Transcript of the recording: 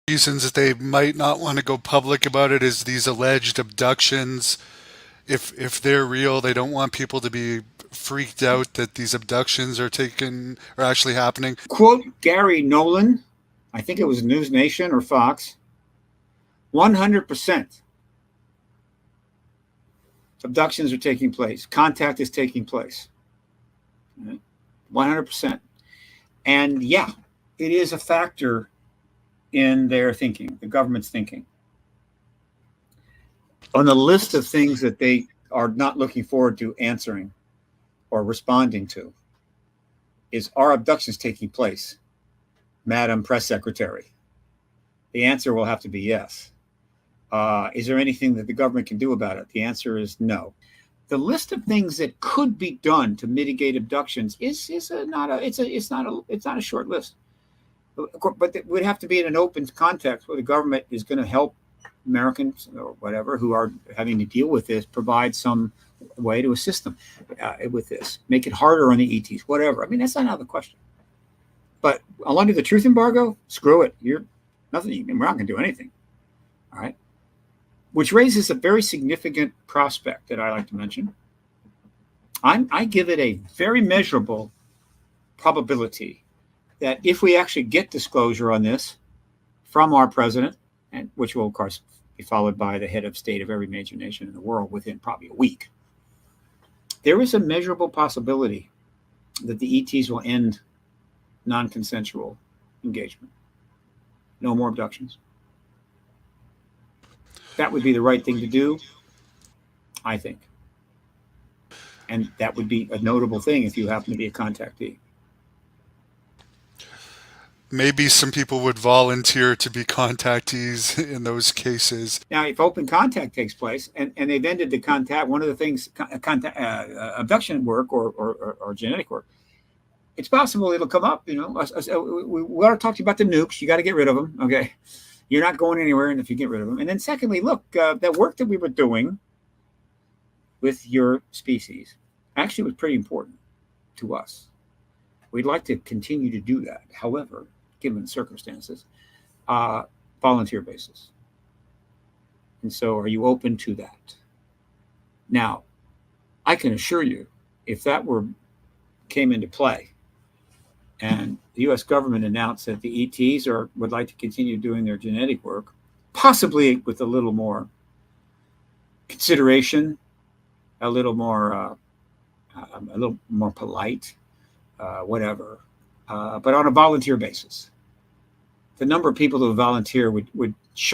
reasons that they might not want to go public about it is these alleged abductions. If they're real, they don't want people to be freaked out that these abductions are actually happening. Quote Gary Nolan, I think it was News Nation or Fox, 100% abductions are taking place. Contact is taking place. 100%. And yeah, it is a factor in their thinking, the government's thinking. On the list of things that they are not looking forward to answering or responding to is, are abductions taking place, Madam Press Secretary? The answer will have to be yes. Is there anything that the government can do about it? The answer is no. The list of things that could be done to mitigate abductions is not a short list. But it would have to be in an open context where the government is going to help Americans or whatever who are having to deal with this, provide some way to assist them with this, make it harder on the ETs, whatever. I mean, that's not out of the question. But under the truth embargo, screw it. You're nothing. We're not going to do anything. All right. Which raises a very significant prospect that I like to mention. I give it a very measurable probability that if we actually get disclosure on this from our president, and which will, of course, be followed by the head of state of every major nation in the world within probably a week, there is a measurable possibility that the ETs will end non-consensual engagement. No more abductions. That would be the right thing to do, I think. And that would be a notable thing if you happen to be a contactee. Maybe some people would volunteer to be contactees in those cases. Now, if open contact takes place and they've ended the contact, one of the things, abduction work or genetic work, it's possible it'll come up. We want to talk to you about the nukes. You got to get rid of them. Okay. You're not going anywhere if you get rid of them. And then secondly, look, that work that we were doing with your species actually was pretty important to us. We'd like to continue to do that. However, given the circumstances, volunteer basis. And so are you open to that? Now, I can assure you, if that came into play and the U.S. government announced that the ETs would like to continue doing their genetic work, possibly with a little more consideration, a little more polite, whatever, but on a volunteer basis. The number of people who volunteer would